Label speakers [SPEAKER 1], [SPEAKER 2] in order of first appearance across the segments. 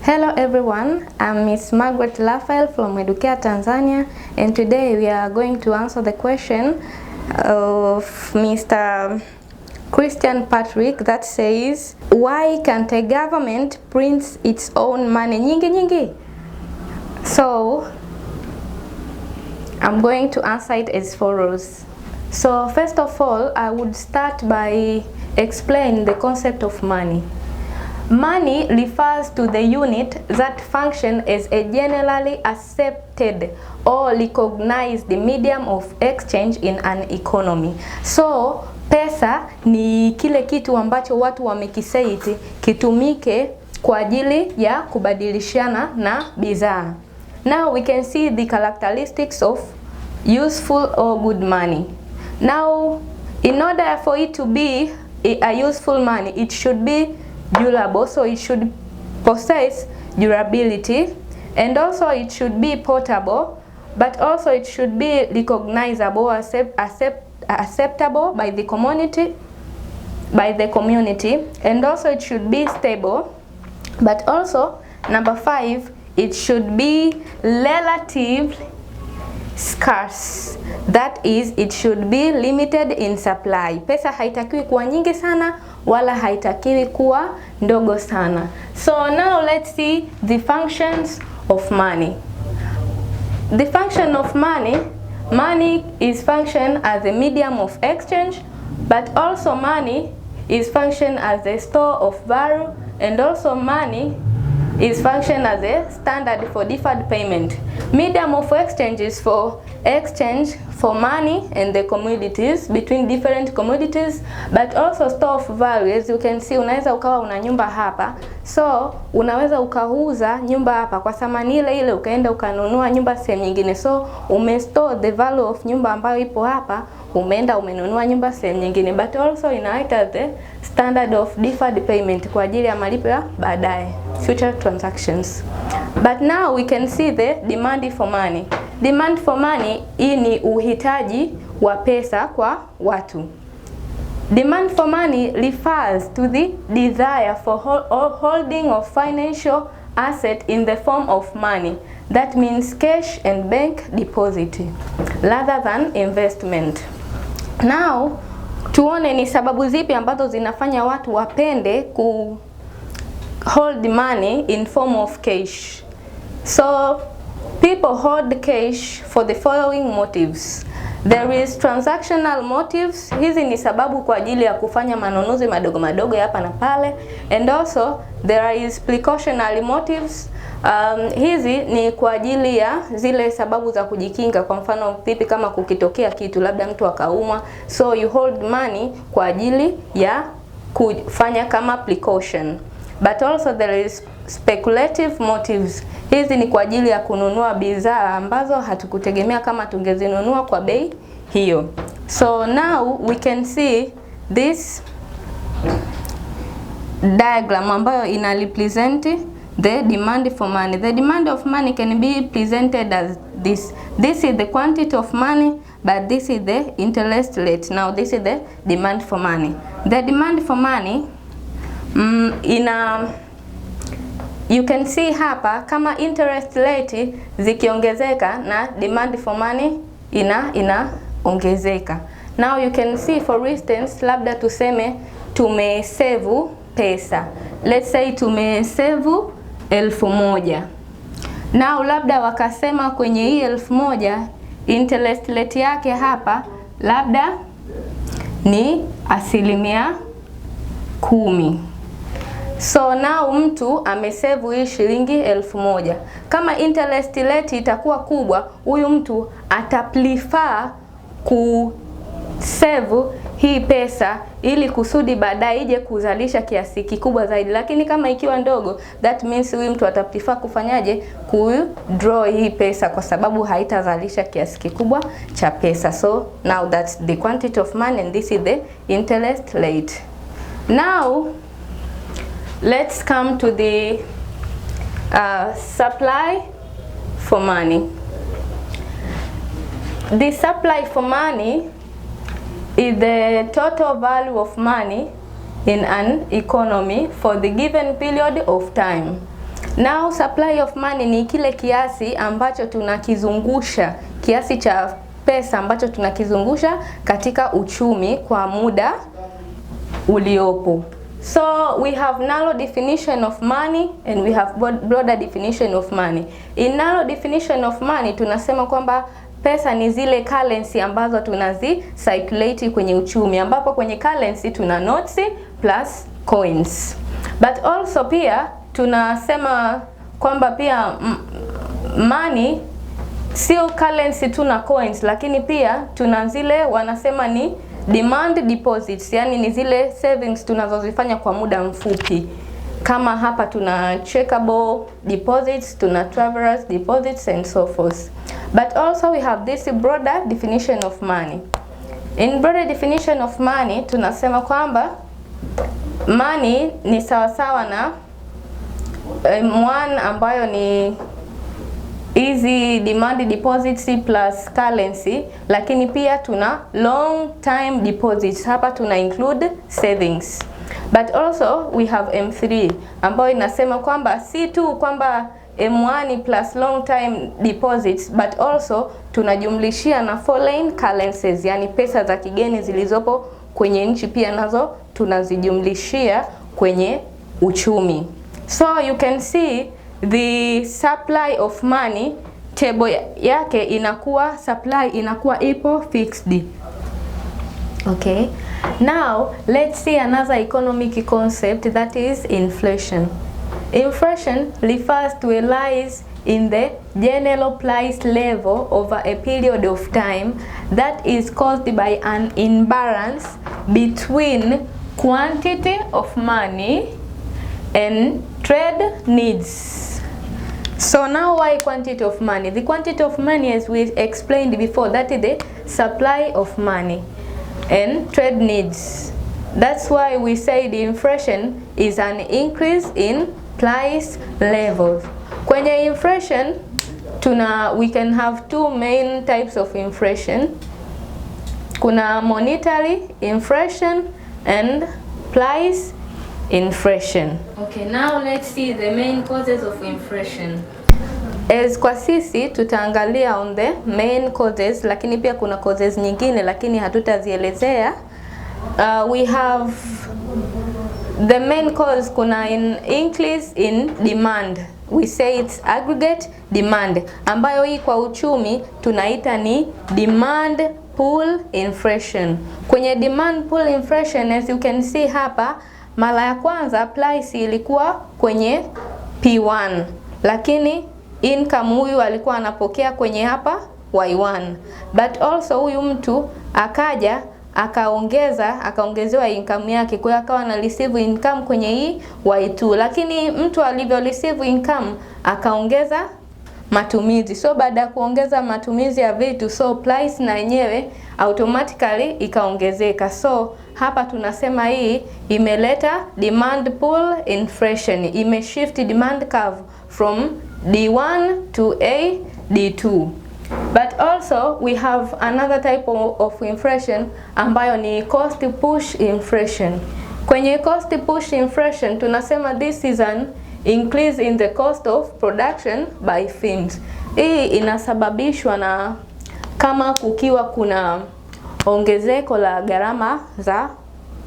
[SPEAKER 1] Hello everyone, I'm Miss Margaret Raphael from Educare Tanzania, and today we are going to answer the question of Mr. Christian Patrick that says, why can't a government print its own money? Nyingi. So I'm going to answer it as follows. So first of all, I would start by explaining the concept of money. Money refers to the unit that functions as a generally accepted or recognized medium of exchange in an economy. So pesa ni kile kitu ambacho watu wamekiseti kitumike kwa ajili ya kubadilishana na bidhaa. Now we can see the characteristics of useful or good money. Now in order for it to be a useful money, it should be durable, so it should possess durability, and also it should be portable, but also it should be recognizable, acceptable by the community, and also it should be stable, but also number 5, it should be relatively scarce. That is, it should be limited in supply. Pesa haitakiwi kuwa nyingi sana wala haitakiwi kuwa ndogo sana. So now let's see the functions of money. The function of money is function as a medium of exchange, but also money is function as a store of value, and also money is function as a standard for deferred payment. Medium of exchange is for exchange for money and the commodities between different commodities, but also store of value. As you can see, unaweza ukawa una nyumba hapa, so unaweza ukauza nyumba hapa kwa thamani ile ile ukaenda ukanunua nyumba sehemu nyingine, so umestore the value of nyumba ambayo ipo hapa, umeenda umenunua nyumba sehemu nyingine, but also inaita the standard of deferred payment kwa ajili ya malipo ya baadaye, future transactions. But now we can see the demand for money. Demand for money, hii ni uhitaji wa pesa kwa watu. Demand for money refers to the desire for holding of financial asset in the form of money. That means cash and bank deposit rather than investment. Now tuone ni sababu zipi ambazo zinafanya watu wapende ku hold money in form of cash. So people hold cash for the following motives. There is transactional motives. Hizi ni sababu kwa ajili ya kufanya manunuzi madogo madogo hapa na pale, and also there is precautionary motives. Hizi ni kwa ajili ya zile sababu za kujikinga, kwa mfano vipi kama kukitokea kitu, labda mtu akaumwa, so you hold money kwa ajili ya kufanya kama precaution. But also there is speculative motives. Hizi ni kwa ajili ya kununua bidhaa ambazo hatukutegemea kama tungezinunua kwa bei hiyo. So now we can see this diagram ambayo ina represent the demand for money. The demand of money can be presented as this. This is the quantity of money, but this is the interest rate. Now this is the demand for money. The demand for money you can see hapa kama interest rate zikiongezeka na demand for money inaongezeka. Now you can see, for instance, labda tuseme tumesave pesa. Let's say tumesave 1000. Now labda wakasema kwenye hii 1000 interest rate yake hapa labda ni 10%. So now mtu amesave hii shilingi 1000. Kama interest rate itakuwa kubwa, huyu mtu ataprefer kusave hii pesa ili kusudi baadaye ije kuzalisha kiasi kikubwa zaidi. Lakini kama ikiwa ndogo, that means huyu mtu ataprefer kufanyaje? Kudraw hii pesa kwa sababu haitazalisha kiasi kikubwa cha pesa. So now that's the quantity of money and this is the interest rate. Now let's come to the supply for money. The supply for money is the total value of money in an economy for the given period of time. Now supply of money ni kile kiasi ambacho tunakizungusha, kiasi cha pesa ambacho tunakizungusha katika uchumi kwa muda uliopo. So we have narrow definition of money and we have broader definition of money. In narrow definition of money tunasema kwamba pesa ni zile currency ambazo tunazi circulate kwenye uchumi, ambapo kwenye currency tuna notes plus coins. But also pia tunasema kwamba pia money sio currency tu na coins, lakini pia tuna zile wanasema ni demand deposits, yani ni zile savings tunazozifanya kwa muda mfupi. Kama hapa tuna checkable deposits, tuna travelers deposits and so forth. But also we have this broader definition of money. In broader definition of money tunasema kwamba money ni sawasawa na M1 ambayo ni easy demand deposits plus currency, lakini pia tuna long time deposits. Hapa tuna include savings. But also we have M3 ambayo inasema kwamba si tu kwamba M1 plus long time deposits, but also tunajumlishia na foreign currencies, yani pesa za kigeni zilizopo kwenye nchi pia nazo tunazijumlishia kwenye uchumi. So you can see the supply of money table yake inakuwa supply inakuwa ipo fixed. Okay, now let's see another economic concept, that is inflation. Inflation refers to a rise in the general price level over a period of time that is caused by an imbalance between quantity of money and trade needs. So now why quantity of money? The quantity of money, as we explained before, that is the supply of money, and trade needs. That's why we say the inflation is an increase in price levels. Kwenye inflation we can have two main types of inflation. Kuna monetary inflation and price inflation. Okay, now let's see the main causes of inflation. As kwa sisi tutaangalia on the main causes, lakini pia kuna causes nyingine lakini hatutazielezea. We have the main cause, kuna increase in demand. We say it's aggregate demand, ambayo hii kwa uchumi tunaita ni demand pull inflation. Kwenye demand pull inflation, as you can see hapa, mara ya kwanza price ilikuwa kwenye P1, lakini income huyu alikuwa anapokea kwenye hapa Y1. But also huyu mtu akaja akaongezewa income yake, kwa hiyo akawa na receive income kwenye hii Y2, lakini mtu alivyo receive income akaongeza matumizi. So baada ya kuongeza matumizi ya vitu, so price na yenyewe automatically ikaongezeka. So hapa tunasema hii imeleta demand pull inflation, imeshift demand curve from D1 to a D2. But also we have another type of inflation ambayo ni cost push inflation. Kwenye cost push inflation tunasema this is an increase in the cost of production by firms. Hii inasababishwa na kama kukiwa kuna ongezeko la gharama za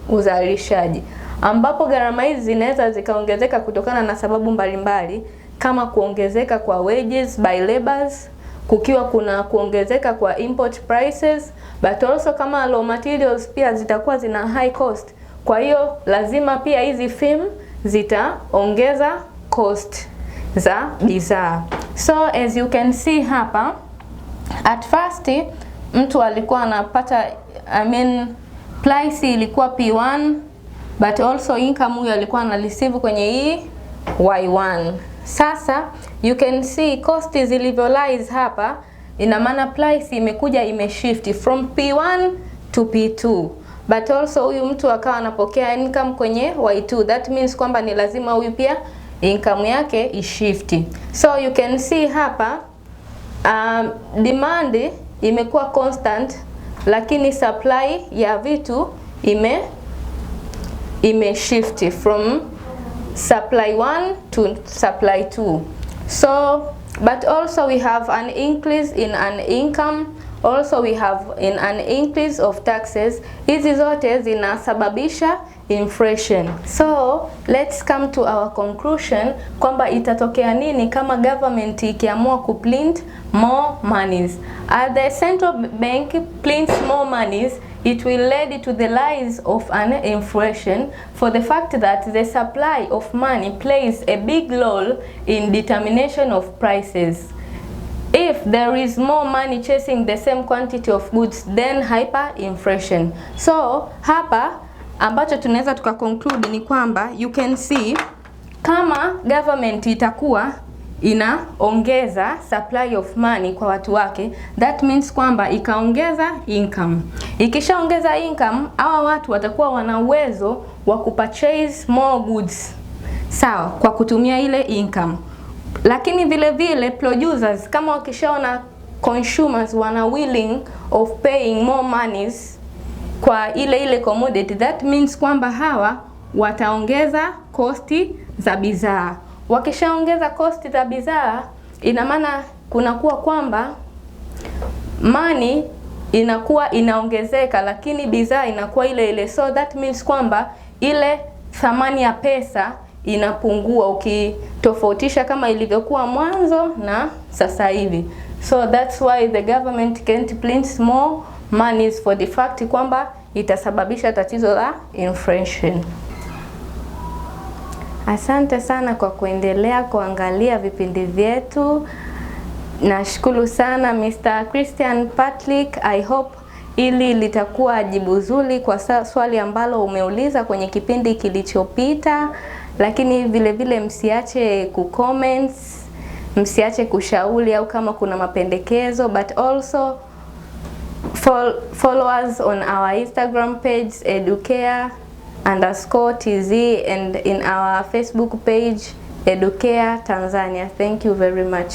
[SPEAKER 1] uzalishaji, ambapo gharama hizi zinaweza zikaongezeka kutokana na sababu mbalimbali, kama kuongezeka kwa wages by laborers, kukiwa kuna kuongezeka kwa import prices, but also kama raw materials pia zitakuwa zina high cost. Kwa hiyo lazima pia hizi firm zitaongeza cost za bidhaa. So as you can see hapa, at first mtu alikuwa anapata price ilikuwa P1, but also income huyo alikuwa ana receive kwenye hii Y1. Sasa you can see cost zilivyo rise hapa, ina maana price imekuja imeshift from P1 to P2, but also huyu mtu akawa anapokea income kwenye Y2. That means kwamba ni lazima huyu pia income yake ishifti. So you can see hapa demand imekuwa constant, lakini supply ya vitu ime shift from supply 1 to supply 2. So but also we have an increase in an income, also we have in an increase of taxes. Hizi zote zinasababisha inflation. So let's come to our conclusion kwamba itatokea nini kama government ikiamua kuprint more monies. As the central bank prints more monies, it will lead to the rise of an inflation, for the fact that the supply of money plays a big role in determination of prices. If there is more money chasing the same quantity of goods, then hyperinflation. So hapa ambacho tunaweza tukaconclude ni kwamba you can see kama government itakuwa inaongeza supply of money kwa watu wake, that means kwamba ikaongeza income. Ikishaongeza income, hawa watu watakuwa wana uwezo wa kupurchase more goods, sawa, kwa kutumia ile income. Lakini vile vile producers kama wakishaona consumers wana willing of paying more monies kwa ile commodity, that means kwamba hawa wataongeza kosti za bidhaa. Wakishaongeza kosti za bidhaa, ina maana kunakuwa kwamba money inakuwa inaongezeka lakini bidhaa inakuwa ile ile. So that means kwamba ile thamani ya pesa inapungua ukitofautisha kama ilivyokuwa mwanzo na sasa hivi. So that's why the government can't print more monies, for the fact kwamba itasababisha tatizo la inflation. Asante sana kwa kuendelea kuangalia vipindi vyetu. Nashukuru sana Mr. Christian Patrick. I hope ili litakuwa jibu zuri kwa swali ambalo umeuliza kwenye kipindi kilichopita, lakini vile vile msiache kucomments, msiache kushauri au kama kuna mapendekezo, but also follow us on our Instagram page educare_tz and in our Facebook page Educare Tanzania. Thank you very much.